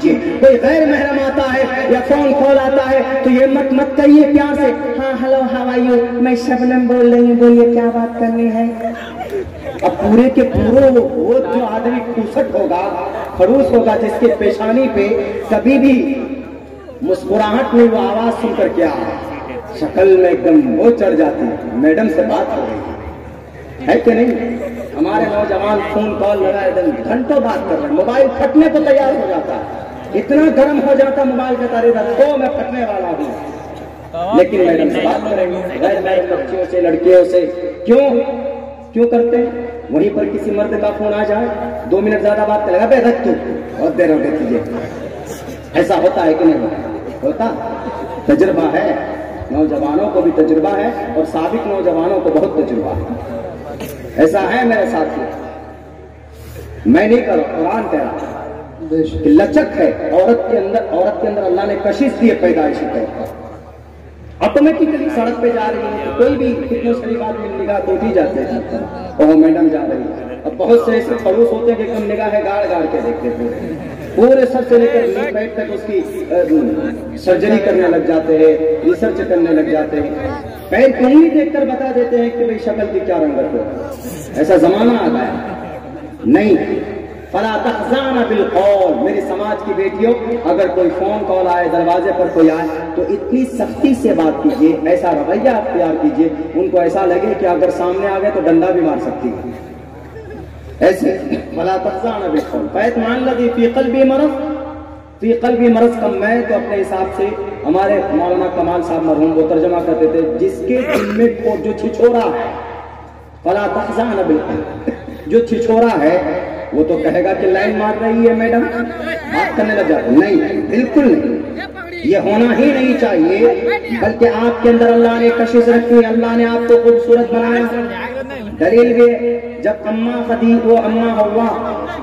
کیجیے. کوئی غیر محرم آتا ہے یا فون کال آتا ہے تو یہ مت کہیے پیار سے, ہاں ہلو ہاؤ آر یو, میں شبنم بول رہی ہوں, بولیے کیا بات کرنی ہے. اب پورے کے پورے وہ جو آدمی کھوسٹ ہوگا, خروس ہوگا, جس کے پیشانی پہ کبھی بھی مسکراہٹ نہیں, وہ آواز سن کر کیا شکل میں ایک دم وہ چڑھ جاتی ہے, میڈم سے بات ہو رہی ہے کہ نہیں. ہمارے نوجوان فون کال لگائے گھنٹوں بات کر رہے ہیں, موبائل پھٹنے کو تیار ہو جاتا ہے, اتنا گرم ہو جاتا موبائل کا تاریخ تو میں پھٹنے والا ہوں, لیکن میڈم سے بات کریں گے. غیر محرم بچیوں سے, لڑکیوں سے کیوں کرتے ہیں؟ وہیں پر کسی مرد کا فون آ جائے, 2 منٹ زیادہ بات کرے گا, بے رکھ تو بہت دیر ہو گئی. ایسا ہوتا ہے کہ نہیں ہوتا؟ تجربہ ہے, نوجوانوں کو بھی تجربہ ہے اور سابق نوجوانوں کو بہت تجربہ ہے. ایسا ہے میرے ساتھی, میں نہیں کر رہا, قرآن کہہ رہا کہ لچک ہے عورت کے اندر اللہ نے کشش دی ہے پیدائشی طور پر. آٹومیٹکلی سڑک پہ جا رہی ہے, کوئی بھی کتنے شریف آدمی نگاہ تو اٹھی جاتے ہیں, وہ میڈم جا رہی ہے. اب بہت سے ایسے خلوص ہوتے ہیں کہ کم نگاہ گاڑ کے دیکھتے تھے, پورے سر سے لے کر نیک پیٹ تک اس کی سرجری کرنے لگ جاتے ہیں, ریسرچ کرنے لگ جاتے ہیں. پیر کو ہی دیکھ کر بتا دیتے ہیں کہ بھئی شکل کی کیا رنگت ہو. ایسا زمانہ آ گیا نہیں. فلا تخزان بالقول, میری سماج کی بیٹیوں, اگر کوئی فون کال آئے, دروازے پر کوئی آئے تو اتنی سختی سے بات کیجیے, ایسا رویہ اختیار کیجیے, ان کو ایسا لگے کہ اگر سامنے آ گئے تو ڈنڈا بھی مار سکتی ہے. ایسے فلا تخزان بالقول فیطمئن الذی فی قلبی مرض, فی قلبی مرض کا میں تو اپنے حساب سے ہمارے مولانا کمال صاحب مرحوم وہ ترجمہ کرتے تھے, جس کے دل میں جو چھچورا ہے, فلا تخزان بالقول, جو چھچورا ہے وہ تو کہے گا کہ لائن مار رہی ہے میڈم, بات کرنے لگ جاتے. نہیں, بالکل نہیں, یہ ہونا ہی نہیں چاہیے. بلکہ آپ کے اندر اللہ نے کشش رکھی, اللہ نے آپ کو خوبصورت بنایا. دلیل یہ, جب اماں حوا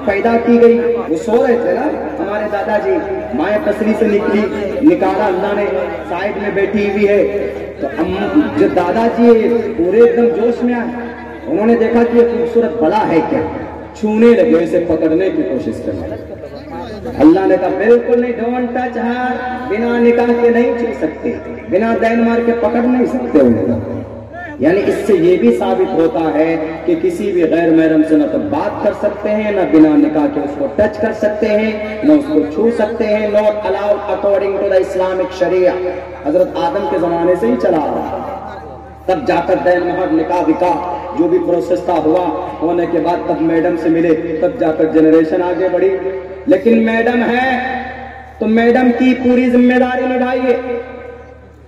پیدا کی گئی, وہ سو رہے تھے نا, ہمارے دادا جی, مائیں پسری سے نکالا اللہ نے, سائڈ میں بیٹھی ہوئی ہے. تو جو دادا جی پورے ایک دم جوش میں آئے, انہوں نے دیکھا کہ یہ خوبصورت بلا ہے کیا, چھونے لگے, اسے پکڑنے کی کوشش کرنے. اللہ نے کہا بالکل نہیں, ڈونٹ ٹچ ہر, بنا نکاح کے نہیں چھو سکتے, بنا دین مار کے پکڑ نہیں سکتے انہیں. یعنی اس سے یہ بھی ثابت ہوتا ہے کہ کسی بھی غیر محرم سے نہ تو بات کر سکتے ہیں, نہ بنا نکاح کے اس کو ٹچ کر سکتے ہیں, نہ اس کو چھو سکتے ہیں. Not allowed according to the Islamic شریعہ. حضرت آدم کے زمانے سے ہی چلا آ رہا ہے, تب جا کر دین مہر, نکاح وکاح جو بھی پروسیس تھا ہوا, ہونے کے بعد تب میڈم سے ملے, تب جا کر جنریشن آگے بڑھی. لیکن میڈم ہے تو میڈم کی پوری ذمہ داری نبھائیے.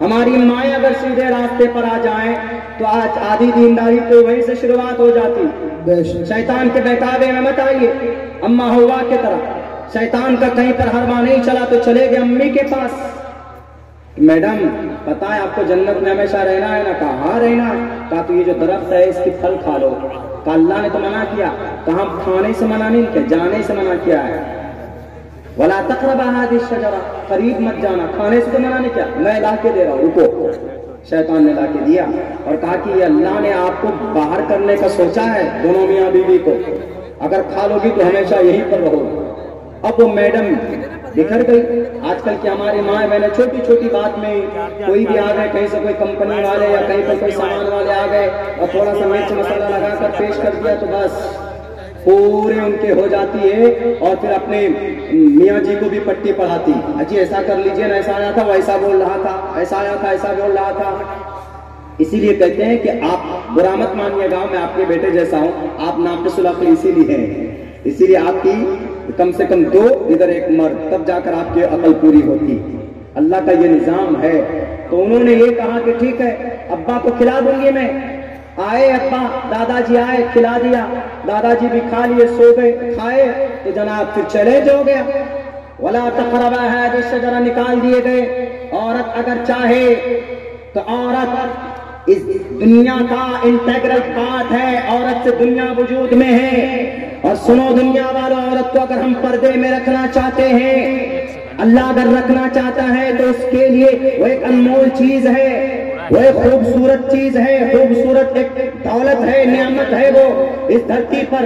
ہماری مائیں اگر سیدھے راستے پر آ جائیں تو آج آدھی دینداری تو وہیں سے شروعات ہو جاتی. شیطان کے بہکاوے میں مت آئیے. اماں ہوا کی طرح شیطان کا کہیں پر ہروا نہیں چلا تو چلے گئے امی کے پاس. میڈم پتا ہے آپ کو جنت میں ہمیشہ رہنا ہے نا, کہاں رہنا, کہا تو یہ جو درخت ہے اس کی پھل کھا لو. کہا اللہ نے تو منع کیا, کہاں کھانے سے منع نہیں کیا, جانے سے منع کیا ہے. وَلَا تَقْرَبَا هَذِهِ الشَّجَرَةَ, قریب مت جانا, کھانے سے تو منع نہیں کیا, میں لا کے دے رہا ہوں, رکو. شیطان نے لا کے دیا اور کہا کہ یہ اللہ نے آپ کو باہر کرنے کا سوچا ہے, دونوں میاں بیوی کو, اگر کھا لو گی تو ہمیشہ یہیں پر رہو. اب وہ میڈم بکھر گئی. آج کل کی ہماری ماں, میں نے چھوٹی چھوٹی بات میں کوئی بھی آ گئے, کہیں سے کوئی کمپنی والے یا کہیں پر کوئی سامان والے آ گئے اور تھوڑا سا مرچ مسالہ لگا کر پیش کر دیا تو بس پورے ان کے ہو جاتی ہے. اور پھر اپنے میاں جی کو بھی پٹی پڑھاتی, اجی ایسا کر لیجئے نا, ایسا آیا تھا, وہ ایسا بول رہا تھا, ایسا آیا تھا, ایسا بول رہا تھا. اسی لیے کہتے ہیں کہ آپ برا مت مانیے گا, میں آپ کے بیٹے جیسا ہوں, آپ ناقص العقل اسی لیے ہیں, اسی لیے آپ کی کم سے کم 2 ادھر 1 مرد, تب جا کر آپ کی عقل پوری ہوتی. اللہ کا یہ نظام ہے. تو انہوں نے یہ کہا کہ ٹھیک ہے ابا کو کھلا دوں گی میں. آئے ابا, دادا جی آئے, کھلا دیا, دادا جی بھی کھا لیے, سو گئے, کھائے تو جناب پھر چیلنج ہو گیا. وَلَا تَقْرَبَا هَذِهِ الشَّجَرَةَ, نکال دیے گئے. عورت اگر چاہے تو عورت اس دنیا کا انٹیگرل پارٹ ہے, عورت سے دنیا وجود میں ہے. اور سنو دنیا والوں, عورت کو اگر ہم پردے میں رکھنا چاہتے ہیں, اللہ اگر رکھنا چاہتا ہے تو اس کے لیے وہ ایک انمول چیز ہے, وہ ایک خوبصورت چیز ہے, خوبصورت ایک دولت ہے, نعمت ہے وہ اس دھرتی پر.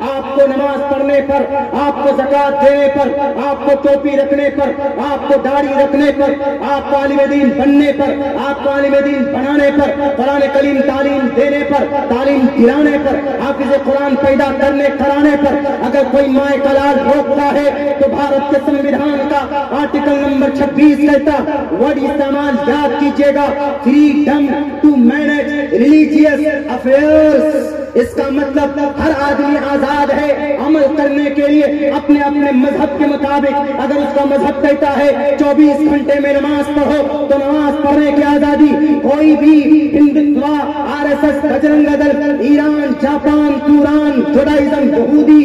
آپ کو نماز پڑھنے پر، آپ کو زکات دینے پر، آپ کو ٹوپی رکھنے پر، آپ کو داڑھی رکھنے پر، آپ کو عالم دین بننے پر، آپ کو عالم دین بنانے پر، قرآن کریم تعلیم دینے پر، تعلیم دلانے پر، حافظ قرآن پیدا کرانے پر اگر کوئی مائے کا لال روکتا ہے تو بھارت کے سنویدھان کا آرٹیکل نمبر 26 کہتا ورڈ استعمال یاد کیجیے گا، freedom to manage religious affairs. اس کا مطلب ہر آدمی آزاد ہے عمل کرنے کے لیے اپنے اپنے مذہب کے مطابق۔ اگر اس کا مذہب کہتا ہے 24 گھنٹے میں نماز پڑھو تو نماز پڑھنے کی آزادی۔ کوئی بھی ہندوتوا، RSS، بجرنگ دل، ایران، جاپان، توران، جوڈائزم، یہودی،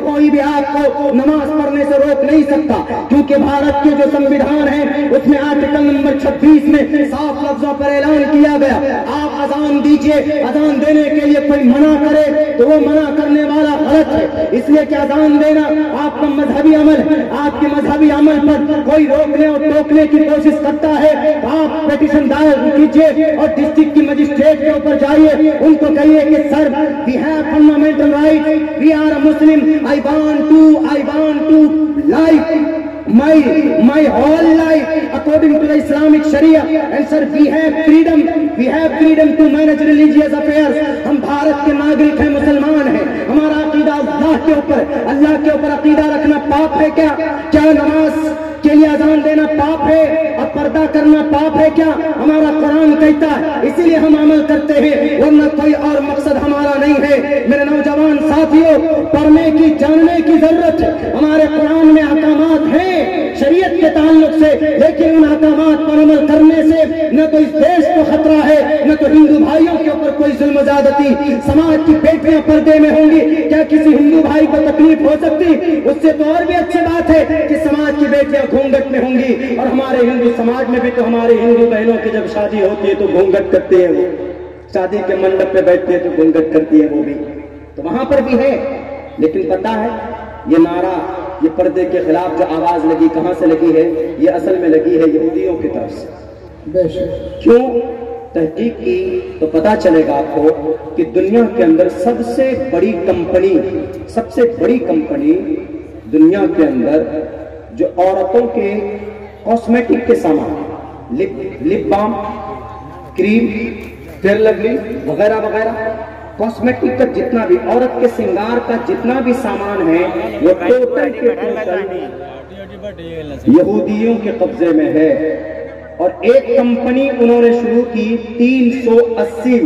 کوئی بھی آپ کو نماز پڑھنے سے روک نہیں سکتا، کیونکہ بھارت کے جو سنویدھان ہے اس میں آرٹیکل نمبر 26 میں صاف لفظوں پر اعلان کیا گیا آپ اذان دیجئے۔ اذان دینے کے لیے کوئی منع کرے تو وہ منع کرنے والا غلط ہے، اس لیے کہ اذان دینا آپ کا مذہبی عمل ہے۔ آپ کے مذہبی عمل پر کوئی روکنے اور ٹوکنے کی کوشش کرتا ہے تو آپ پیٹیشن دائر کیجئے اور ڈسٹرکٹ کی مجسٹریٹ کے اوپر جائیے، ان کو کہیے کہ sir we have fundamental right, we are a Muslim, I want to life my whole life according to the Islamic Sharia, and sir we have freedom to manage religious affairs۔ ہم بھارت کے ناگرک ہیں، مسلمان ہیں، ہمارا عقیدہ اللہ کے اوپر عقیدہ رکھنا پاپ ہے کیا نماز کے لیے اذان دینا پاپ ہے اور پردہ کرنا پاپ ہے کیا؟ ہمارا قرآن کہتا ہے، اسی لیے ہم عمل کرتے ہیں، ورنہ کوئی اور مقصد ہمارا نہیں ہے۔ میرے نوجوان ساتھیوں، پڑھنے کی جاننے کی ضرورت ہے۔ ہمارے قرآن میں احکامات ہیں شریعت کے تعلق سے، لیکن ان احکامات پر عمل کرنے سے نہ تو اس دیش کو خطرہ ہے، نہ تو ہندو بھائیوں کے اوپر کوئی ظلم زیادتی۔ سماج کی بیٹیاں پردے میں ہوں گی، کیا کسی ہندو بھائی کو تکلیف ہو سکتی؟ اس سے تو اور بھی اچھی بات ہے کہ سماج کی بیٹیاں گھونگھٹ میں ہوں گی، اور ہمارے ہندو سماج میں بھی تو ہماری ہندو بہنوں کی جب شادی ہوتی ہے تو گھونگھٹ کرتے ہیں، وہ شادی کے منڈپ پہ بیٹھتے ہیں تو گھونگھٹ کرتی ہے وہ بھی، تو وہاں پر بھی ہے۔ لیکن پتہ ہے یہ نعرہ، یہ پردے کے خلاف جو آواز لگی کہاں سے لگی ہے؟ یہ اصل میں لگی ہے یہودیوں کی طرف سے۔ کیوں؟ تحقیق کی تو پتا چلے گا آپ کو کہ دنیا کے اندر سب سے بڑی کمپنی دنیا کے اندر جو عورتوں کے کاسمیٹک کے سامان، لپ بام، کریم، فیئر لولی وغیرہ وغیرہ، کاسمیٹک کا جتنا بھی، عورت کے سنگار کا جتنا بھی سامان ہے وہ ٹوٹل کے ٹوٹل یہودیوں کے قبضے میں ہے۔ اور ایک کمپنی انہوں نے شروع کی 380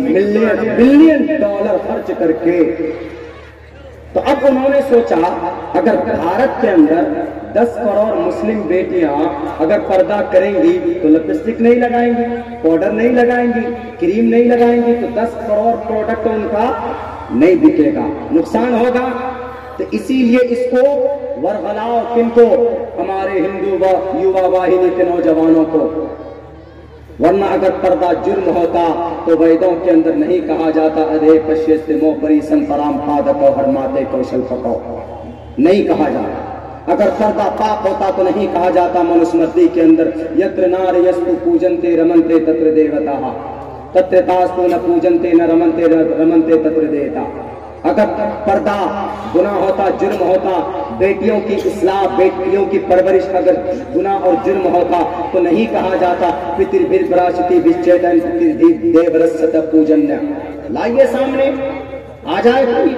بلین ڈالر خرچ کر کے۔ تو اب انہوں نے سوچا اگر بھارت کے اندر 10 کروڑ مسلم بیٹیاں اگر پردہ کریں گی تو لپسٹک نہیں لگائیں گی، پاؤڈر نہیں لگائیں گی، کریم نہیں لگائیں گی، تو 10 کروڑ پروڈکٹ ان کا نہیں بکے گا، نقصان ہوگا۔ تو اسی لیے اس کو ورغلاؤ، کن کو؟ ہمارے ہندو یووا واہنی کے نوجوانوں کو۔ ورنہ اگر پردہ جرم ہوتا تو ویدوں کے اندر نہیں کہا جاتا ادھے پشیست مو پری سنپرام پادکو ہر ماتے کو شلپکو، نہیں کہا جاتا۔ اگر پردہ پاپ ہوتا تو نہیں کہا جاتا منسمرتی کے اندر یتر نار یستو پوجنتے رمنتے تتر دیوتا تتر تاستو نہ پوجنتے نہ رمنتے تتر دیتا۔ اگر پردہ گناہ ہوتا، جرم ہوتا، بیٹیوں کی اصلاح، بیٹیوں کی پرورش اگر گناہ اور جرم ہوتا تو نہیں کہا جاتا پتر بھر براشتی بچیتن دیو رست پوجن۔ لائیے سامنے آ جائے کوئی،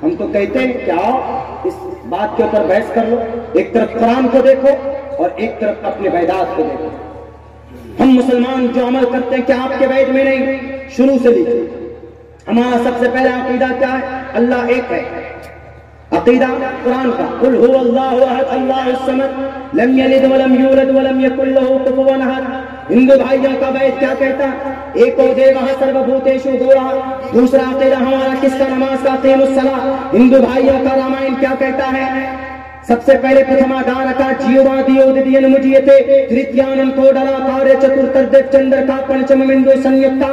ہم تو کہتے ہیں کہ آؤ اس بات کے اوپر بحث کر لو، ایک طرف قرآن کو دیکھو اور ایک طرف اپنے ویدات کو دیکھو۔ ہم مسلمان جو عمل کرتے ہیں کہ آپ کے وید میں نہیں، شروع سے لیجیے۔ ہمارا سب سے پہلا عقیدہ کیا ہے؟ اللہ ایک ہے، عقیدہ قرآن کا، قل هو اللہ احد اللہ الصمد لم یلد ولم یولد ولم یکن له کفوا احد۔ ہندو بھائیوں کا بیت کیا کہتا ہے؟ ایکو دیوہ سرو بھوتیشو گورا۔ دوسرا عقیدہ ہمارا کس کا؟ نماز کا، اقیم الصلاۃ۔ ہندو بھائیوں کا رامائن کیا کہتا ہے؟ سب سے پہلے پرتھما دارکا جیوا دیو ددین مجیتے تریتیانن کو ڈلا کارے چتر دیو چندر کا پنچم مندو سنیتا۔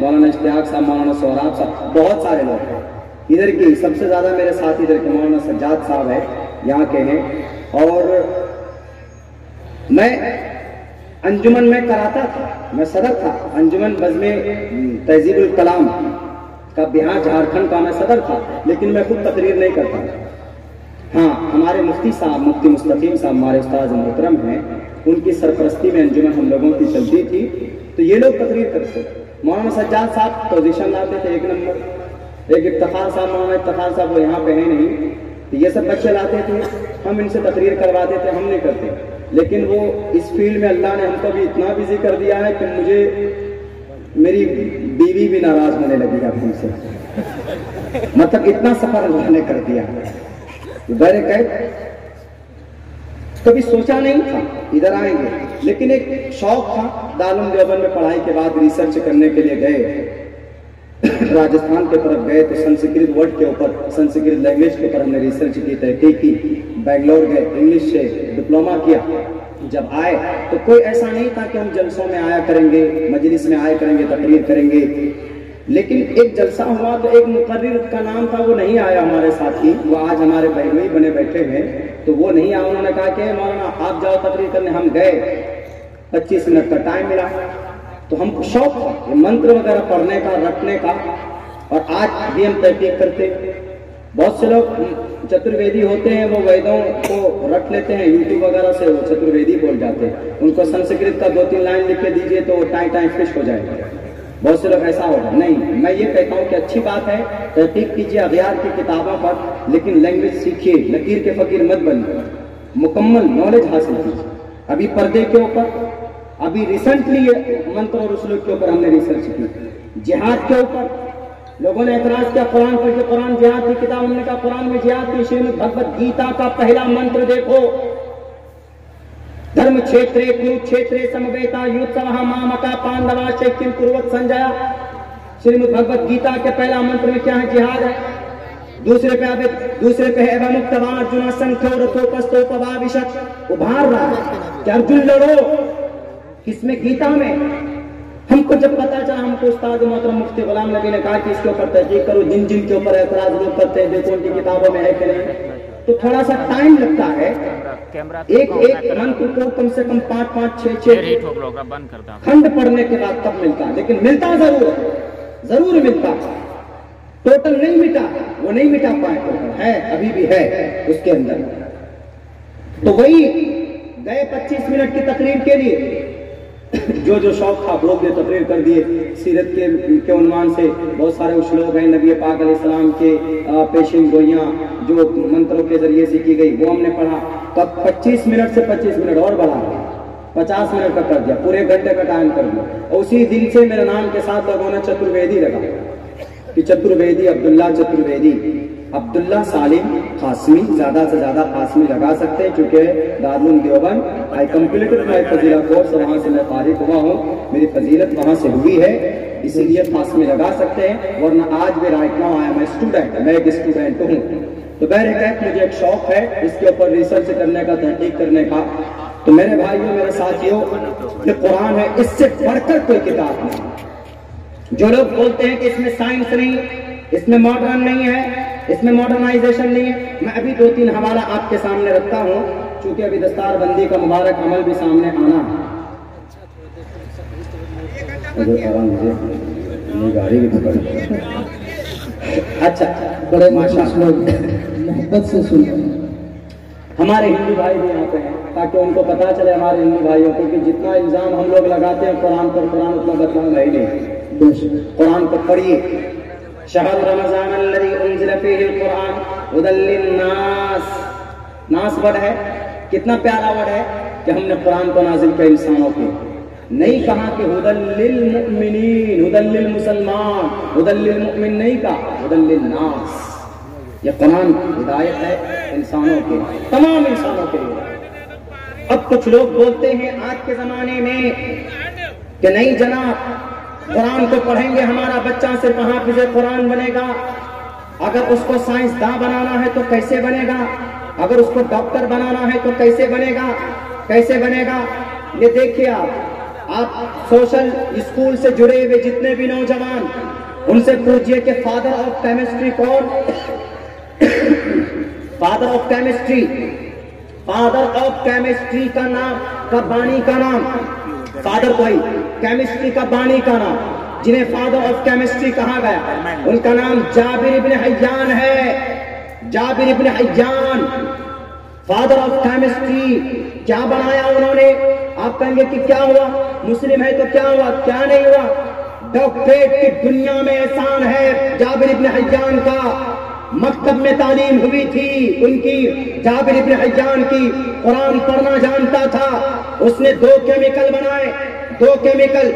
مولانا اشتیاق صاحب, مولانا سہراب صاحب, بہت سارے لوگ ہیں. ادھر کی سب سے زیادہ میرے ساتھ ادھر کے مولانا سجاد صاحب ہے, یہاں کے ہیں. اور میں انجمن میں کراتا تھا, میں صدر تھا انجمن بزم تہذیب الکلام کا بہار جھارکھنڈ کا میں صدر تھا, لیکن میں خود تقریر نہیں کرتا. ہاں, ہمارے مفتی صاحب مفتی مستقیم صاحب ہمارے استاد محترم ہیں, ان کی سرپرستی میں انجمن ہم لوگوں کی چلتی تھی, تو یہ لوگ تقریر کرتے. مولانا سجاد صاحب پوزیشن لاتے تھے 1 نمبر, ایک افتخار صاحب, مولانا افتخار صاحب وہ یہاں پہ ہیں نہیں, تو یہ سب بچے لاتے تھے, ہم ان سے تقریر کرواتے تھے, ہم نہیں کرتے. لیکن وہ اس فیلڈ میں اللہ نے ہم کو بھی اتنا بزی کر دیا ہے کہ مجھے میری بیوی بھی ناراض ہونے لگی اب ہم سے, مطلب اتنا سفر اللہ نے کر دیا. کبھی سوچا نہیں تھا ادھر آئیں گے, لیکن ایک شوق تھا. دارالعلوم دیوبند میں پڑھائی کے بعد ریسرچ کرنے کے لیے گئے, راجستھان کے طرف گئے تو سنسکرت ورڈ کے اوپر, سنسکرت لینگویج کے اوپر ہم نے ریسرچ کی, تحقیق کی. بنگلور گئے, انگلش سے ڈپلوما کیا. جب آئے تو کوئی ایسا نہیں تھا کہ ہم جلسوں میں آیا کریں گے, مجلس میں آیا کریں گے, تقریر کریں گے. لیکن ایک جلسہ ہوا تو ایک مقرر کا نام تھا, وہ نہیں آیا ہمارے ساتھی, وہ آج ہمارے بہنوئی بنے بیٹھے ہیں, تو وہ نہیں آیا. انہوں نے کہا کہ مولانا آپ جاؤ تقریر کرنے. ہم گئے, 25 منٹ کا ٹائم ملا, تو ہم کو شوق تھا یہ منتر وغیرہ پڑھنے کا, رٹنے کا, اور آج بھی ہم تحقیق کرتے. بہت سے لوگ چترویدی ہوتے ہیں, وہ ویدوں کو رٹ لیتے ہیں, یوٹیوب وغیرہ سے وہ چترویدی بول جاتے ہیں. ان کو سنسکرت کا 2-3 لائن لکھ کے دیجئے تو وہ ٹائم فش ہو جائے گا. بہت سے لوگ ایسا ہوگا. نہیں, میں یہ کہتا ہوں کہ اچھی بات ہے, تحقیق کیجیے اغیار کی کتابوں پر, لیکن لینگویج سیکھیے, لکیر کے فقیر مت بنیے, مکمل نالج حاصل کیجیے. ابھی پردے کے اوپر, ابھی ریسنٹلی منتر اور اسلوب کے اوپر ہم نے ریسرچ کی. جہاد کے اوپر لوگوں نے اعتراض کیا, قرآن پڑھ کے قرآن جہاد کی کتاب, ہم نے کہا قرآن میں جہاد کی شریمد بھگوت گیتا کا پہلا منتر دیکھو, دھرم چھیترے کروت چھیترے سمویتا یوتسوہ مامکا پاندوا شیکھم کروت سنجیا. شریمد بھگوت گیتا کے پہلا منتر میں کیا ہے؟ جہاد ہے. دوسرے پہ ہے ومکتوا ارجنا سنکھو رتھو پستو پواوشت, ابھار رہا ہے کہ ارجن لڑو. کس میں؟ گیتا میں. ہم کو جب پتا چلا, ہم کو استاد محترم مفتی غلام نبی نے کہا کہ اس کے اوپر تحقیق کرو, جن جن کے اوپر اعتراض لوگ کرتے ہیں دیکھو ان کی کتابوں میں ہے کہ نہیں, تو تھوڑا سا ٹائم لگتا ہے. ایک منتر کو کم سے کم 5-5-6 کھنڈ پڑھنے کے بعد تب ملتا ہے, لیکن ملتا ضرور ملتا. ٹوٹل نہیں مٹا, وہ نہیں مٹا پائے, ٹوٹل ہے, ابھی بھی ہے اس کے اندر. تو وہی گئے 25 منٹ کی تقریر کے لیے, جو شوق تھا وہ یہ تقریر کر دیے. سیرت کے عنوان سے بہت سارے اشلوب ہیں نبی پاک علیہ السلام کے, پیشین گوئیاں جو منتروں کے ذریعے سے کی گئی, وہ ہم نے پڑھا. تب 25 منٹ سے 25 منٹ اور بڑھا, 50 منٹ کا کر دیا, پورے گھنٹے کا ٹائم کر دیا. اور اسی دن سے میرے نام کے ساتھ لوگوں نے چترویدی لگا کہ چترویدی عبداللہ چترویدی. عبداللہ سالم قاسمی, زیادہ سے زیادہ قاسمی لگا سکتے ہیں, چونکہ Darul Uloom Deoband I completed my فضیلہ کورس, وہاں سے میں فارغ ہوا ہوں, میری فضیلت وہاں سے ہوئی ہے, اسی لیے قاسمی لگا سکتے ہیں. ورنہ آج بھی right now I am student, میں ایک اسٹوڈنٹ ہوں. تو بہرکیف مجھے ایک شوق ہے اس کے اوپر ریسرچ کرنے کا, تحقیق کرنے کا. تو میرے بھائیوں, میرے ساتھیوں, یہ قرآن ہے, اس سے بڑھ کر کوئی کتاب نہیں. جو لوگ بولتے ہیں کہ اس میں سائنس نہیں, اس میں ماڈرن نہیں ہے, اس میں ماڈرنائزیشن نہیں ہے, میں ابھی 2-3 حوالہ آپ کے سامنے رکھتا ہوں, چونکہ ابھی دستار بندی کا مبارک عمل بھی سامنے آنا ہے. اچھا, بڑے ماشاءاللہ محبت سے سنیں. ہمارے ہندو بھائی بھی یہاں پہ ہیں, تاکہ ان کو پتا چلے ہمارے ہندو بھائیوں کو کہ جتنا الزام ہم لوگ لگاتے ہیں قرآن پر, قرآن اتنا بدلام ہے ہی نہیں. قرآن کو پڑھیے. شہر رمضان الذی انزل فیہ القرآن ھدی للناس. ناس ورڈ ہے, کتنا پیارا ورڈ ہے کہ ہم نے قرآن کو نازل کیا انسانوں کے. نہیں کہا کہ ھدی للمؤمنین, ھدی للمسلمان, ھدی للمؤمن نہیں کہا, ھدی للناس. یہ قرآن ہدایت ہے انسانوں کے, تمام انسانوں کے لیے. اب کچھ لوگ بولتے ہیں آج کے زمانے میں کہ نہیں جناب, قرآن کو پڑھیں گے ہمارا بچہ صرف حافظ قرآن بنے گا, اگر اس کو سائنسداں بنانا ہے تو کیسے بنے گا, اگر اس کو ڈاکٹر بنانا ہے تو کیسے بنے گا, کیسے بنے گا. یہ دیکھیے آپ, آپ سوشل اسکول سے جڑے ہوئے جتنے بھی نوجوان، ان سے پوچھئے کہ فادر آف کیمسٹری کون؟ Father of chemistry, father of chemistry کا نام، کا بانی کا نام، فادر کوئی کیمسٹری کا بانی کا نام، جنہیں فادر آف کیمسٹری کہا گیا، ان کا نام جابر ابن حیان ہے۔ جابر ابن حیان فادر آف کیمسٹری۔ کیا بنایا انہوں نے؟ آپ کہیں گے کہ کیا ہوا؟ مسلم ہے تو کیا ہوا؟ کیا نہیں ہوا؟ ڈاکٹریٹ کی دنیا میں احسان ہے جابر ابن حیان کا۔ مکتب میں تعلیم ہوئی تھی ان کی، جابر ابن حیان کی، قرآن پڑھنا جانتا تھا۔ اس نے 2 کیمیکل بنائے، 2 کیمیکل،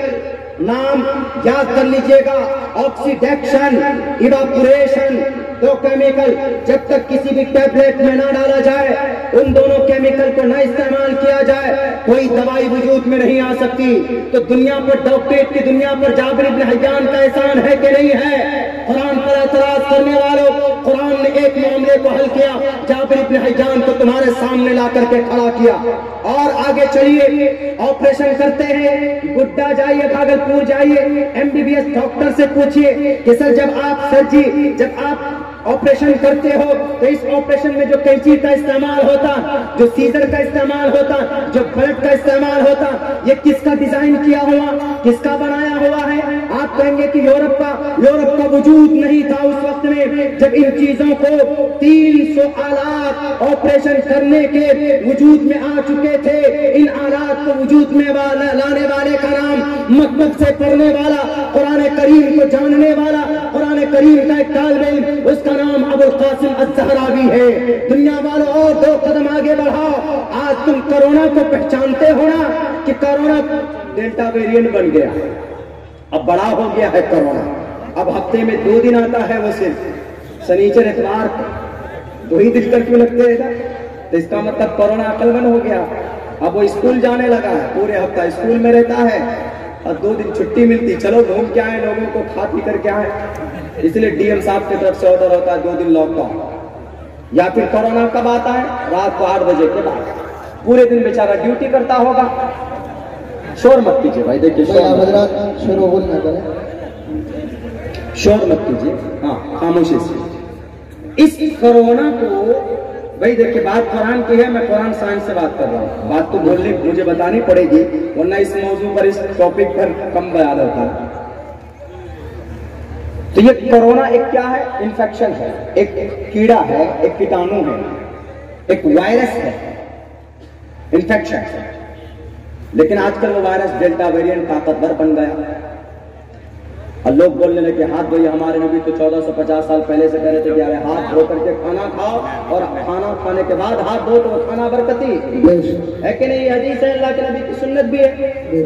نام یاد کر لیجئے گا، آکسیڈیشن، ایواپوریشن، 2 کیمیکل جب تک کسی بھی ٹیبلیٹ میں نہ ڈالا جائے، ان دونوں کیمیکل کو نہ استعمال کیا جائے، کوئی دوائی وجود میں نہیں آ سکتی۔ تو دنیا پر، ڈاکٹریٹ کی دنیا پر جابر ابن حیان کا احسان ہے کہ نہیں ہے؟ قرآن پر اعتراض کرنے والوں، قرآن نے ایک معاملے کو حل کیا، جابر ابن حیان کو تمہارے سامنے لا کر کے کھڑا کیا۔ اور آگے چلیے، آپریشن کرتے ہیں، گڈا جائیے، بھاگلپور جائیے، MBBS ڈاکٹر سے پوچھئے کہ سر جب آپ آپریشن کرتے ہو تو اس آپریشن میں جو کینچی کا استعمال ہوتا، جو سیزر کا استعمال ہوتا، جو بلٹ کا استعمال ہوتا، یہ کس کا ڈیزائن کیا ہوا، کس کا بنایا ہوا ہے؟ آپ کہیں گے کہ یورپ کا وجود نہیں تھا اس وقت میں جب ان چیزوں کو 300 آلات آپریشن کرنے کے وجود میں آ چکے تھے۔ ان آلات کو وجود میں لانے والے کا نام، مکتب سے پڑھنے والا، قرآن کریم کو جاننے والا، قرآن کریم کا ایک طالب علم، اس کا نام ابو القاسم الزہراوی ہے۔ دنیا والوں اور 2 قدم آگے بڑھاؤ، آج تم کرونا کو پہچانتے ہو نا کہ کرونا ڈیلٹا ویرینٹ بن گیا، اب بڑا ہو گیا ہے کرونا، اب ہفتے میں 2 دن آتا ہے، وہ صرف سنیچر اتوار، 2 ہی دن کر کیوں لگتے ہیں؟ تو اس کا مطلب کرونا عقل مند ہو گیا۔ اب وہ اسکول جانے لگا ہے، پورے ہفتہ اسکول میں رہتا ہے اور 2 دن چھٹی ملتی، چلو گھوم کے آئے، لوگوں کو کھا پی کر کے آئے۔ اس لیے DM صاحب کی طرف سے آرڈر ہوتا ہے 2 دن لاک ڈاؤن۔ یا پھر کورونا کب آتا ہے؟ رات کو 8 بجے کے بعد، پورے دن بیچارہ ڈیوٹی کرتا ہوگا۔ شور مت کیجیے بھائی، دیکھیے شور مت کیجیے، ہاں خاموشی سے۔ اس کرونا کو بھائی دیکھیے، بات قرآن کی ہے، میں قرآن سائنس سے بات کر رہا ہوں، بات تو بولنے مجھے بتانی پڑے گی ورنہ اس موضوع پر، اس ٹاپک پر کم بیان ہوتا ہے۔ تو یہ کرونا ایک کیا ہے؟ انفیکشن ہے، ایک کیڑا ہے، ایک کیٹانو ہے، ایک وائرس ہے، انفیکشن ہے۔ لیکن آج کل وہ وائرس ڈیلٹا ویرینٹ طاقتور بن گیا اور لوگ بولنے لگے ہاتھ دھوئے۔ ہمارے نبی تو 1450 سال پہلے سے کہہ رہے تھے کہ ارے ہاتھ دھو کر کے کھانا کھاؤ اور کھانا کھانے کے بعد ہاتھ دھو تو وہ کھانا برکتی ہے کہ نہیں؟ حدیث ہے، اللہ کے نبی کی سنت بھی ہے۔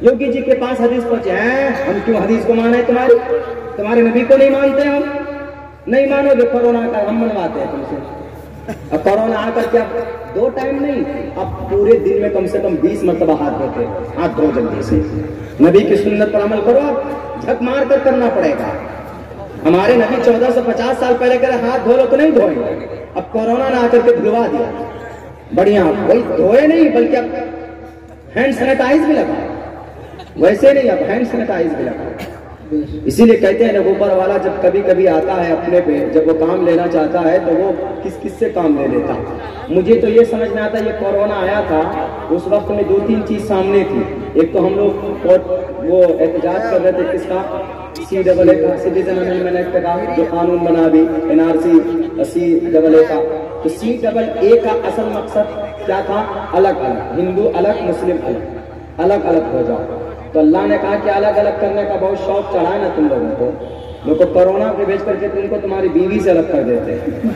یوگی جی کے پاس حدیث پہنچے ہیں، ہم کیوں حدیث کو مانے؟ تمہارے نبی کو نہیں مانتے؟ ہم نہیں مانو گے؟ کورونا کا ہم منواتے ہیں تم سے۔ اب کورونا آ کر کے اب 2 ٹائم نہیں، اب پورے دن میں کم سے کم 20 مرتبہ ہاتھ دھوتے، ہاتھ دھو جلدی سے۔ نبی کی سنت پر عمل کرو، جھک مار کر کرنا پڑے گا۔ ہمارے نبی 1450 سال پہلے کہہ رہے ہاتھ دھو لو تو نہیں دھوئے، اب کورونا نے آ کر کے دھلوا دیا۔ بڑھیا، وہی دھوئے نہیں بلکہ اب ہینڈ سینیٹائز بھی لگا، ویسے نہیں اب ہینڈ سینیٹائز بھی لگا۔ اسی لیے کہتے ہیں اوپر والا جب کبھی کبھی آتا ہے اپنے پہ، جب وہ کام لینا چاہتا ہے تو وہ کس سے کام لے لیتا۔ مجھے تو یہ سمجھ میں آتا ہے، یہ کورونا آیا تھا اس وقت میں 2-3 چیز سامنے تھی۔ ایک تو ہم لوگ وہ احتجاج کر رہے تھے کس کا؟ CAA کا، سٹیزن امینڈمنٹ ایکٹ کا، جو قانون بنا بھی NRC CAA کا۔ تو CAA کا اصل مقصد کیا تھا؟ الگ الگ، ہندو الگ، مسلم الگ، الگ الگ ہو جاؤ۔ تو اللہ نے کہا کہ الگ الگ کرنے کا بہت شوق چڑھا ہے نا تم لوگوں کو، لوگ کو کورونا پہ بیچ کر کے تم کو تمہاری بیوی سے الگ کر دیتے ہیں،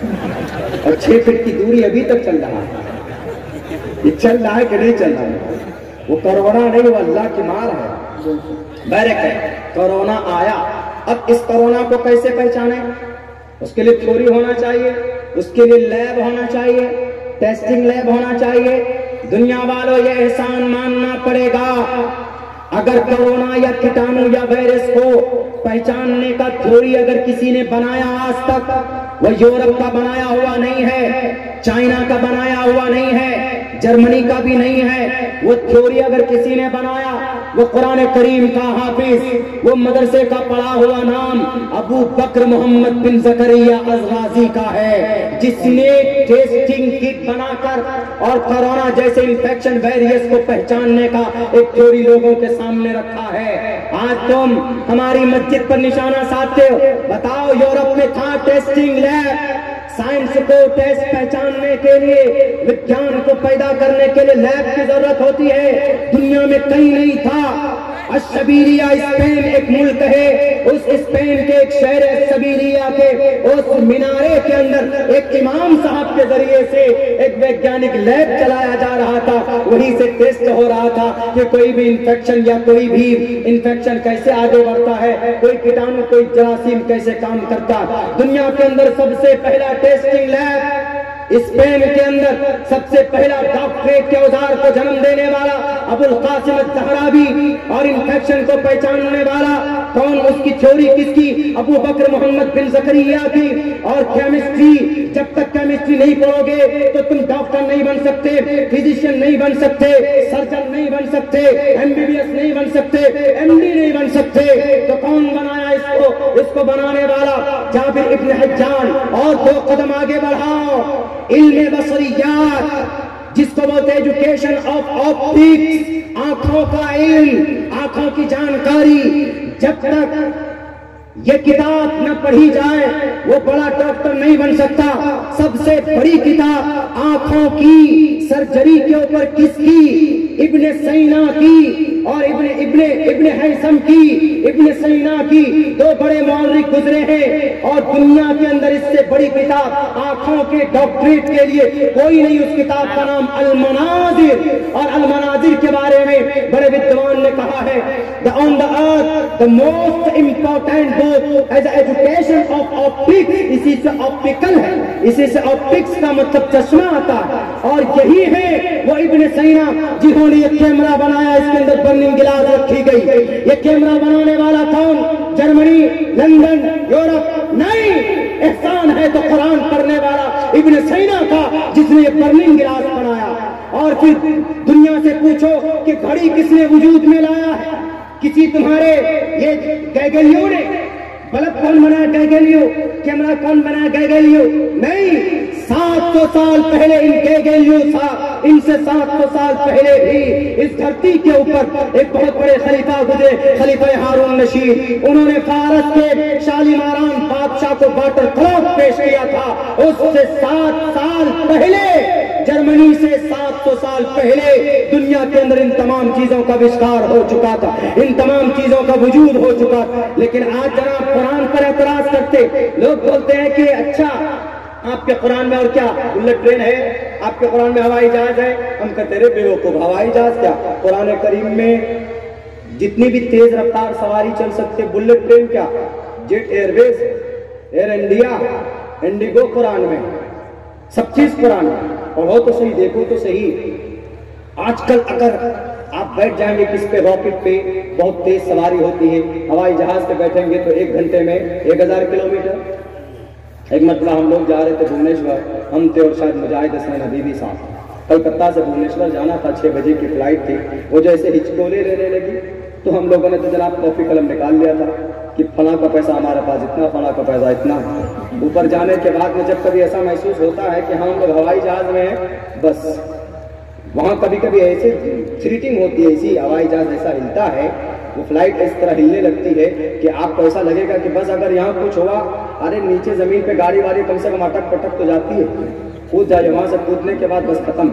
اور 6 فٹ کی دوری ابھی تک چل رہا ہے۔ یہ چل رہا ہے کہ نہیں چل رہا ہے؟ وہ کورونا نہیں، وہ اللہ کی مار ہے۔ بیرک ہے، کورونا آیا، اب اس کورونا کو کیسے پہچانے؟ اس کے لیے تھیوری ہونا چاہیے، اس کے لیے لیب ہونا چاہیے، ٹیسٹنگ لیب ہونا چاہیے۔ دنیا والوں یہ احسان ماننا پڑے گا اگر کورونا یا کیٹانو یا وائرس کو پہچاننے کا تھیوری اگر کسی نے بنایا آج تک، وہ یورپ کا بنایا ہوا نہیں ہے، چائنا کا بنایا ہوا نہیں ہے، جرمنی کا بھی نہیں ہے۔ وہ تھیوری اگر کسی نے بنایا، وہ قرآن کریم کا حافظ، وہ مدرسے کا پڑھا ہوا نام ابو بکر محمد بن زکریا الرازی کا ہے، جس نے ٹیسٹنگ کٹ بنا کر اور کورونا جیسے انفیکشن وائرس کو پہچاننے کا ایک تھیوری لوگوں کے سامنے رکھا ہے۔ آج تم ہماری مسجد پر نشانہ سادھتے ہو، بتاؤ یورپ میں تھا ٹیسٹنگ لیب، سائنس کو ٹیسٹ پہچاننے کے لیے، وگیان کو پیدا کرنے کے لیے لیب کی ضرورت ہوتی ہے، دنیا میں کہیں نہیں تھا۔ اشبیلیہ اسپین ایک ملک ہے، اس اسپین کے ایک شہر اشبیلیہ کے اس مینارے کے اندر ایک امام صاحب کے ذریعے سے ایک ویگیانک لیب چلایا جا رہا تھا، وہی سے ٹیسٹ ہو رہا تھا کہ کوئی بھی انفیکشن یا کوئی بھی انفیکشن کیسے آگے بڑھتا ہے، کوئی کیٹانو کوئی جراثیم کیسے کام کرتا ہے۔ دنیا کے اندر سب سے پہلا ٹیسٹنگ لیب اسپین کے اندر، سب سے پہلا ڈاکٹریٹ کے اوزار کو جنم دینے والا ابو القاسم الزہراوی، اور انفیکشن کو پہچاننے والا کون، اس کی تھیوری کس کی؟ ابو بکر محمد بن زکریا کی۔ اور کیمسٹری، جب تک کیمسٹری نہیں پڑھو گے تو تم ڈاکٹر نہیں بن سکتے، فزیشین نہیں بن سکتے، سرجن نہیں بن سکتے، MBBS نہیں بن سکتے، MD نہیں بن سکتے۔ تو کون بنایا اس کو بنانے والا جابر ابن حجان۔ اور 2 قدم آگے بڑھاؤ، علم بصریات جس کو بولتے ہیں ایجوکیشن آف آپٹکس، آنکھوں کا علم، آنکھوں کی جانکاری۔ جب تک یہ کتاب نہ پڑھی جائے وہ بڑا ڈاکٹر نہیں بن سکتا۔ سب سے بڑی کتاب آنکھوں کی سرجری کے اوپر کس کی؟ ابن سینا کی اور ابن حیثم کی۔ ابن سینا کی 2 بڑے مورخ گزرے ہیں، اور دنیا کے اندر اس سے بڑی کتاب آنکھوں کے ڈاکٹریٹ کے لیے کوئی نہیں۔ اس کتاب کا نام المناظر، اور المناظر کے بارے میں بڑے ودوان نے کہا ہے on the earth the most important book as education of optics، اسی سے آپٹیکل ہے، اسی سے آپٹکس کا مطلب چشمہ آتا ہے، اور یہی ہے وہ ابن سینا جنہوں نے یہ کیمرہ بنایا، اس کے اندر برننگ گلاس رکھی گئی۔ یہ کیمرہ بنانے والا کون؟ جرمنی، لندن، یورپ نہیں، احسان ہے تو قرآن پڑھنے والا ابن سینا کا، جس نے یہ برننگ گلاس بنایا۔ اور پھر دنیا سے پوچھو کہ گھڑی کس نے وجود میں لایا ہے؟ کسی تمہارے یہ گیلیلیو نے؟ بلب کون بنایا؟ گیلیلیو۔ کیمرہ کون بنایا؟ گیلیلیو نہیں۔ 700 سال پہلے ان سے 700 سال پہلے بھی اس دھرتی کے اوپر ایک بہت بڑے خلیفہ گزرے، خلیفہ ہارون رشید۔ انہوں نے فارس کے شالیماران بادشاہ کو واٹر کلاک پیش کیا تھا۔ اس سے 7 سال پہلے، جرمنی سے 700 سال پہلے دنیا کے اندر ان تمام چیزوں کا آوشکار ہو چکا تھا، ان تمام چیزوں کا وجود ہو چکا تھا۔ لیکن آج جناب قرآن پر اعتراض کرتے لوگ، بولتے ہیں کہ اچھا آپ کے قرآن میں اور کیا بلٹ ٹرین ہے، آپ کے قرآن میں ہوائی جہاز ہے؟ ہم کہتے رہے بیوقوف، ہوائی جہاز کیا؟ قرآن کریم میں جتنی بھی تیز رفتار سواری چل سکتے، بلٹ ٹرین کیا؟ جیٹ ایئر ویز، ایئر انڈیا، انڈیگو قرآن میں، سب چیز قرآن میں۔ اور ہو تو صحیح، دیکھو تو صحیح، آج کل اگر آپ بیٹھ جائیں گے کس پہ، راکٹ پہ، بہت تیز سواری ہوتی ہے، ہوائی جہاز پہ بیٹھیں گے تو 1 گھنٹے میں 1000 کلومیٹر۔ ایک مرتبہ ہم لوگ جا رہے تھے بھونیشور، ہم تھے اور شاید مجاہد حسین حبیبی صاحب، کلکتہ سے بھونیشور جانا تھا، 6 بجے کی فلائٹ تھی۔ وہ جیسے ہچکولے لینے لگی تو ہم لوگوں نے تو جناب کاپی قلم نکال لیا تھا کہ فلاں کا پیسہ ہمارے پاس اتنا، فلاں کا پیسہ اتنا۔ اوپر جانے کے بعد میں جب کبھی ایسا محسوس ہوتا ہے کہ ہم لوگ ہوائی جہاز میں ہیں، بس وہاں کبھی کبھی ایسے تھریٹنگ ہوتی ہے، اسی ہوائی جہاز ایسا ہلتا ہے، وہ فلائٹ اس طرح ہلنے لگتی ہے کہ آپ کو ایسا لگے گا کہ بس اگر یہاں کچھ ہوا، ارے نیچے زمین پہ گاڑی واڑی کم سے کم اٹک پٹک تو جاتی ہے، کود جائے، وہاں سے کودنے کے بعد بس ختم،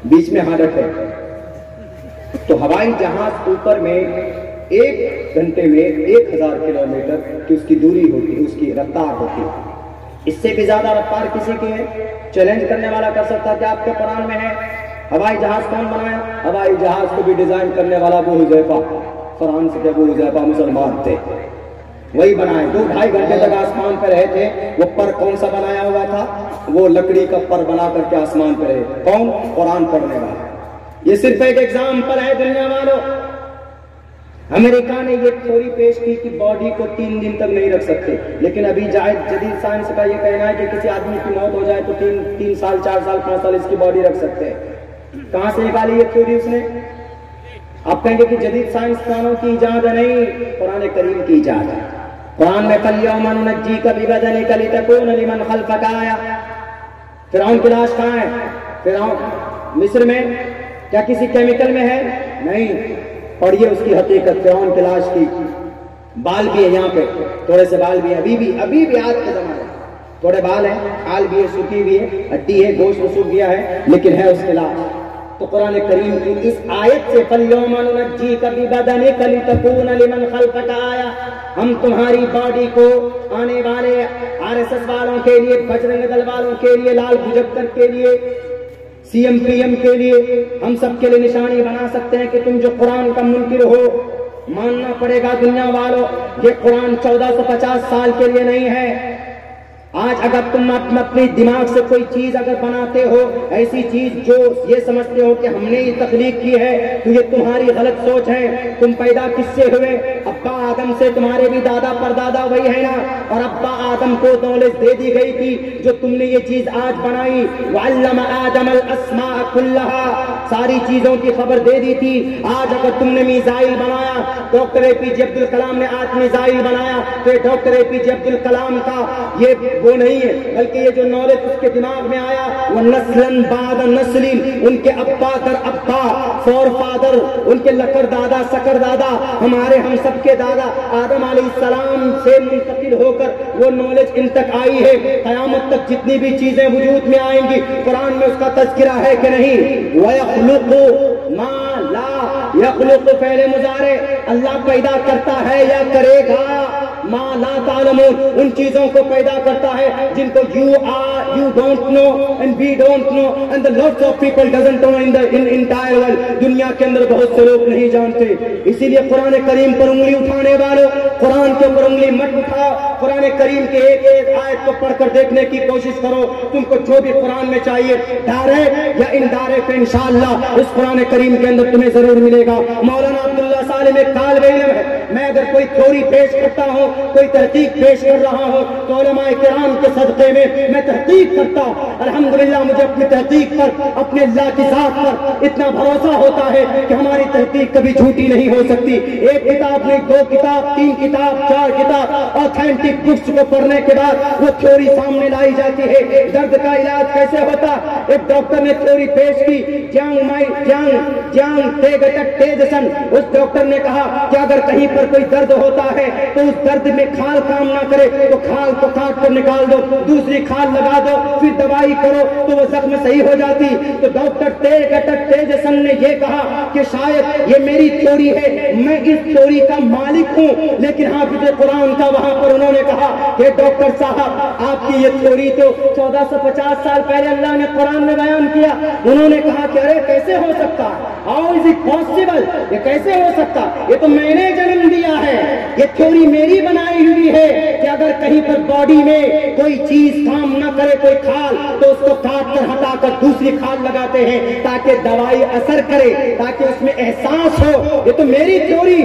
بیچ میں ہارٹ ہے۔ تو ہوائی جہاز اوپر میں 1 گھنٹے میں 1000 کلومیٹر کی اس کی دوری ہوتی ہے، اس کی رفتار ہوتی ہے۔ اس سے بھی زیادہ رفتار کسی کی ہے؟ چیلنج کرنے والا کر سکتا کہ آپ کے قرآن میں ہے؟ ہوائی جہاز کون بنایا؟ ہوائی جہاز کو بھی ڈیزائن کرنے والا ابو حذیفہ، فرانس کے ابو حذیفہ مسلمان تھے، وہی بنائے۔ 2-2.5 گھنٹے تک آسمان پہ رہے تھے۔ وہ پر کون سا بنایا ہوا تھا؟ وہ لکڑی کا پر بنا کر کے آسمان پہ رہے۔ کون؟ قرآن پڑھنے والا۔ یہ صرف ایک ایگزامپل ہے دنیا والوں، امریکہ نے یہ تھوڑی پیش کی کہ باڈی کو 3 دن تک نہیں رکھ سکتے، لیکن ابھی جدید سائنس کا یہ کہنا ہے کہ کسی آدمی کی موت ہو جائے تو 3 سال 4 سال 5 سال اس کی باڈی رکھ سکتے ہیں۔ کہاں سے نکالی یہ تھیوری اس نے؟ آپ کہیں گے کہ جدید سائنس دانوں کی ایجاد نہیں، قرآن کریم کی ایجاد ہے۔ قرآن میں فَالْيَوْمَ نُنَجِّيكَ بِبَدَنِكَ لِتَكُونَ لِمَنْ خَلْفَكَ آیَةً۔ فرعون کی لاش کہاں ہے؟ فرعون مصر میں، کیا کسی کیمیکل میں ہے؟ نہیں، پڑھیے اس کی حقیقت فرعون کی لاش کی۔ بال بھی ہے یہاں پہ، تھوڑے سے بال بھی ہے، ابھی بھی آج کے زمانے تھوڑے بال ہیں، کھال بھی ہے، سوکھی بھی ہے، ہڈی ہے، گوشت سوکھ گیا ہے، لیکن ہے اس کی لاش۔ تو قرآن کریم کی اس آیت سے فَالْيَوْمَ نُنَجِّيكَ بِبَدَنِكَ لِتَكُونَ لِمَنْ خَلْفَكَ آیَةً، ہم تمہاری باڈی کو آنے والے RSS والوں کے لیے، بجرنگ دل والوں کے لیے، لال بھجکر کے لیے، CM PM کے لیے، ہم سب کے لیے نشانی بنا سکتے ہیں کہ تم جو قرآن کا منکر ہو، ماننا پڑے گا دنیا والوں، یہ قرآن 1450 سال کے لیے نہیں ہے۔ آج اگر تم اپنی دماغ سے کوئی چیز اگر بناتے ہو، ایسی چیز جو یہ سمجھتے ہو کہ ہم نے یہ تخلیق کی ہے، تو یہ تمہاری غلط سوچ ہے۔ تم پیدا کس سے ہوئے؟ ابا آدم سے، تمہارے بھی دادا پردادا وہی ہے نا، اور ابا آدم کو نالج دے دی گئی تھی جو تم نے یہ چیز آج بنائی۔ وَعَلَّمَ آدَمَ الْأَسْمَاءَ كُلَّهَا، ساری چیزوں کی خبر دے دی تھی۔ آج اگر تم نے میزائل بنایا، ڈاکٹر APJ عبد الکلام نے آج میزائل بنایا، تو ڈاکٹر APJ عبد الکلام کا یہ وہ نہیں ہے، بلکہ یہ جو نالج اس کے دماغ میں آیا، وہ نسلاً بعد نسل، ان کے ابا در ابا، فور فادر، ان کے لکڑ دادا سکر دادا، ہمارے ہم سب کے دادا آدم علیہ السلام سے منتقل ہو کر وہ نالج ان تک آئی ہے۔ قیامت تک جتنی بھی چیزیں وجود میں آئیں گی، قرآن میں اس کا تذکرہ ہے کہ نہیں؟ وَيَخْلُقُ مَا لَا يَخْلُقُ، فعل مضارع، اللہ پیدا کرتا ہے یا کرے گا، ما لا تعلمون، ان چیزوں کو پیدا کرتا ہے جن کو you don't know and we don't know and the lots of people doesn't know in the entire world، دنیا کے اندر بہت سے لوگ نہیں جانتے۔ اسی لیے قرآن کریم پر انگلی اٹھانے والوں، قرآن کے اوپر انگلی مت اٹھاؤ، قرآن کریم کے ایک ایک آیت کو پڑھ کر دیکھنے کی کوشش کرو۔ تم کو جو بھی قرآن میں چاہیے، ڈائریکٹ یا انڈائریکٹ، انشاءاللہ اس قرآن کریم کے اندر تمہیں ضرور ملے گا۔ مولانا عبداللہ سالم ایک طالب علم ہے، میں اگر کوئی تھیوری پیش کرتا ہوں، کوئی تحقیق پیش کر رہا ہوں، تو علماء کرام کے صدقے میں تحقیق کرتا ہوں۔ الحمدللہ مجھے اپنی تحقیق پر، اپنے اللہ کی ذات پر اتنا بھروسہ ہوتا ہے کہ ہماری تحقیق کبھی جھوٹی نہیں ہو سکتی۔ ایک کتاب نہیں، 2 کتاب، 3 کتاب، 4 کتاب، آتھینٹک بکس کو پڑھنے کے بعد وہ تھیوری سامنے لائی جاتی ہے۔ درد کا علاج کیسے ہوتا؟ ایک ڈاکٹر نے تھیوری پیش کی، اس ڈاکٹر نے کہا کہ اگر کہیں پر کوئی درد ہوتا ہے تو اس درد میں کھال کام نہ کرے تو کھال کو کاٹ کر نکال دو، دوسری کھال لگا دو، پھر دوائی کرو تو وہ زخم صحیح ہو جاتی۔ تو ڈاکٹر تیجسن نے یہ کہا کہ شاید یہ میری تھیوری ہے، میں اس تھیوری کا مالک ہوں، لیکن حافظ قرآن کا وہاں پر انہوں نے کہا کہ ڈاکٹر صاحب آپ کی یہ تھیوری تو 1450 سال پہلے اللہ نے قرآن میں بیان کیا۔ انہوں نے کہا کہ ارے کیسے ہو سکتا، ہاؤ از اٹ پاسبل، یہ کیسے ہو سکتا، یہ تو میں نے جنم دیا ہے، یہ تھیوری میری بنائی ہوئی ہے کہ اگر کہیں پر باڈی میں کوئی چیز کام نہ کرے، کوئی کھال، تو اس کو کاٹ کر ہٹا کر دوسری کھال لگاتے ہیں تاکہ دوائی اثر کرے، تاکہ اس میں احساس ہو۔ یہ تو میری تھیوری۔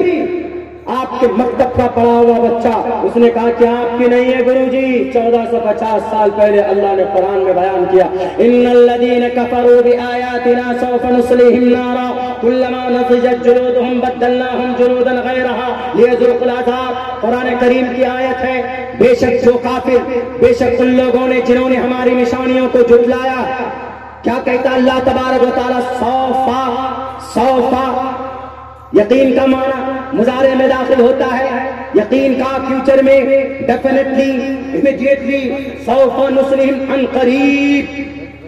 آپ کے مکتب کا پڑھا ہوا بچہ اس نے کہا کہ آپ کی نہیں ہے گرو جی، 1450 سال پہلے اللہ نے قرآن میں بیان کیا، ان الذین کفروا بآیاتنا سوف نصلیہم نارا کلما نضجت جلودہم بدلناہم جلودا غیرہا لیذوقوا العذاب۔ قرآن کریم کی آیت ہے، بے شک جو کافر، بے شک ان لوگوں نے جنہوں نے ہماری نشانیوں کو جھٹلایا، کیا کہتا اللہ تبارک و تعالی؟ سوفا، یقین کا معنی مضارع میں داخل ہوتا ہے، یقین کا فیوچر میں، ڈیفینیٹلی، امیڈیٹلی، سوف نصلیہم، عن قریب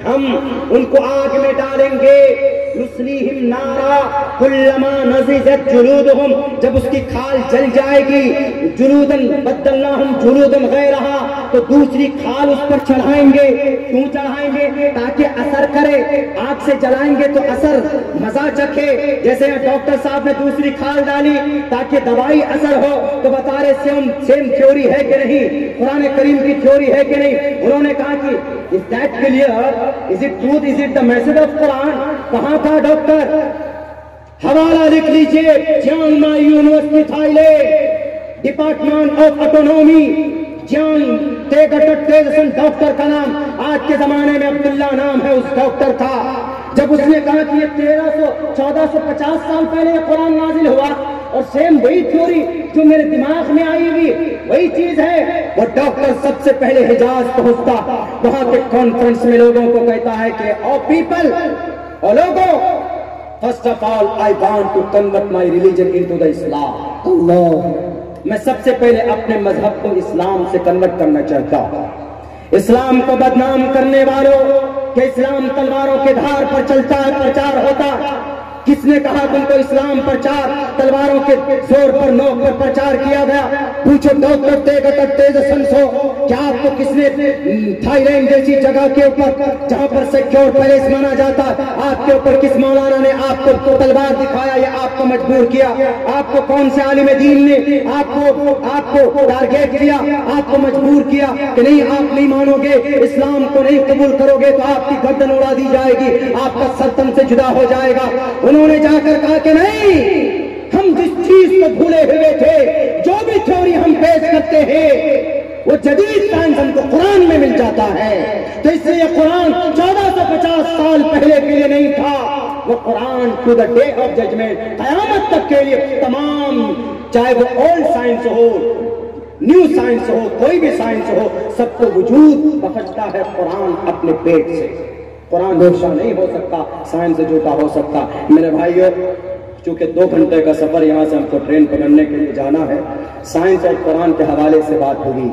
ہم ان کو آگ میں ڈالیں گے، نصلیہم نارا کلما نضجت جلودہم، جب اس کی کھال جل جائے گی، جلودن بدلناہم جلودن غیرہا، تو دوسری کھال اس پر چڑھائیں گے۔ کیوں چڑھائیں گے؟ تاکہ اثر کرے، آگ سے جلائیں گے تو اثر مزہ چکھے۔ جیسے ڈاکٹر صاحب نے دوسری کھال ڈالی تاکہ دوائی اثر ہو، تو بتا رہے سیم تھیوری ہے کہ نہیں، قرآن کریم کی تھیوری ہے کہ نہیں؟ انہوں نے کہا کہ is that clear? Is it truth? Is it the message of Quran? کہاں تھا ڈاکٹر؟ حوالہ لکھ لیجئے، Chiang Mai university Thailand, department of anatomy, John تیگسن ڈاکٹر کا نام، آج کے زمانے میں عبداللہ نام ہے اس ڈاکٹر کا۔ جب اس نے کہا کہ یہ 1450 سال پہلے یہ قرآن نازل ہوا، اور سیم وہی تھیوری جو میرے دماغ میں آئی ہوئی وہی چیز ہے، وہ ڈاکٹر سب سے پہلے حجاز پہنچتا، وہاں کے کانفرنس میں لوگوں کو کہتا ہے کہ او پیپل، او لوگوں، first of all I want to convert my religion into the Islam. اللہ، میں سب سے پہلے اپنے مذہب کو اسلام سے کنورٹ کرنا چاہتا ہوں۔ اسلام کو بدنام کرنے والوں کہ اسلام تلواروں کے دھار پر چلتا ہے، پرچار ہوتا، کس نے کہا تم کو اسلام پرچار تلواروں کے زور پر نوک پر پرچار کیا گیا؟ پوچھو ڈاکٹر تیگسن سے، کیا آپ کو کس نے تھائی لینڈ جیسی جگہ کے اوپر جہاں پر سیکیور پیلیس مانا جاتا، آپ کے اوپر کس مولانا نے آپ کو تلوار دکھایا یا آپ کو مجبور کیا؟ آپ کو کون سے عالم دین نے آپ کو ٹارگیٹ کیا، آپ کو مجبور کیا کہ نہیں آپ نہیں مانو گے، اسلام کو نہیں قبول کرو گے تو آپ کی گردن اڑا دی جائے گی، آپ کا سر تن سے جدا ہو جائے گا؟ انہوں نے جا کر کہا کہ نہیں، ہم جس چیز کو بھولے ہوئے تھے، جو بھی تھیوری ہم پیش کرتے ہیں وہ جدید سائنس ہم کو قرآن میں مل جاتا ہے، تو اس لیے قرآن 1450 سال پہلے کے لیے نہیں تھا، وہ Quran to the day of judgment, قیامت تک کے لیے تمام، چاہے وہ اولڈ سائنس ہو، نیو سائنس ہو، کوئی بھی سائنس ہو، سب کو وجود بخشتا ہے قرآن اپنے پیٹ سے۔ قرآن جھوٹا نہیں ہو سکتا، سائنس سے جھوٹا ہو سکتا۔ میرے بھائیو، چونکہ 2 گھنٹے کا سفر یہاں سے ہم کو ٹرین پکڑنے کے لیے جانا ہے، سائنس اور قرآن کے حوالے سے بات ہوگی۔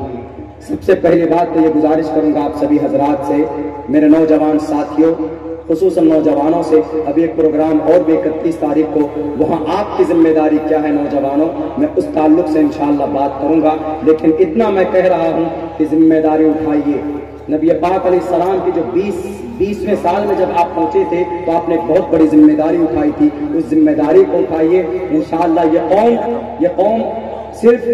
سب سے پہلی بات تو یہ گزارش کروں گا آپ سبھی حضرات سے، میرے نوجوان ساتھیوں، خصوصاً نوجوانوں سے، ابھی ایک پروگرام اور بھی 31 تاریخ کو، وہاں آپ کی ذمہ داری کیا ہے نوجوانوں، میں اس تعلق سے انشاءاللہ بات کروں گا، لیکن اتنا میں کہہ رہا ہوں کہ ذمہ داری اٹھائیے۔ نبی پاک علیہ السلام کی جو 20ویں سال میں جب آپ پہنچے تھے تو آپ نے ایک بہت بڑی ذمہ داری اٹھائی تھی، اس ذمہ داری کو اٹھائیے۔ انشاءاللہ یہ قوم صرف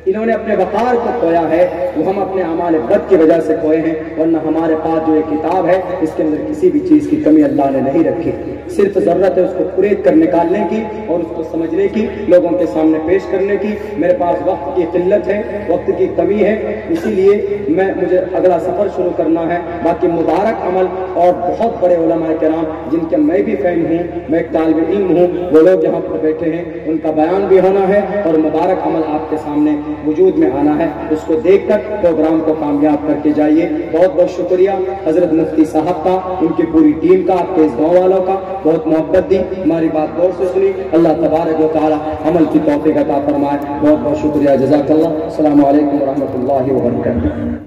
انہوں نے اپنے وقار کو کھویا ہے، وہ ہم اپنے اعمال بد کی وجہ سے کھوئے ہیں، ورنہ ہمارے پاس جو یہ کتاب ہے اس کے اندر کسی بھی چیز کی کمی اللہ نے نہیں رکھی، صرف ضرورت ہے اس کو پریت کر نکالنے کی اور اس کو سمجھنے کی، لوگوں کے سامنے پیش کرنے کی۔ میرے پاس وقت کی قلت ہے، وقت کی کمی ہے، اسی لیے مجھے اگلا سفر شروع کرنا ہے۔ باقی مبارک عمل اور بہت بڑے علماء کرام جن کے میں بھی فین ہوں، میں ایک طالب علم ہوں، وہ لوگ یہاں پر بیٹھے ہیں، ان کا بیان بھی ہونا ہے اور مبارک عمل آپ کے سامنے وجود میں آنا ہے، اس کو دیکھ کر پروگرام کو کامیاب کر کے جائیے۔ بہت بہت شکریہ حضرت مفتی صاحب کا، ان کی پوری ٹیم کا، آپ کے اس گاؤں والوں کا، بہت محبت دی، ہماری بات غور سے سنی۔ اللہ تبارک و تعالی عمل کی توفیق عطا فرمائے۔ بہت بہت شکریہ، جزاک اللہ۔ السلام علیکم ورحمۃ اللہ وبرکاتہ۔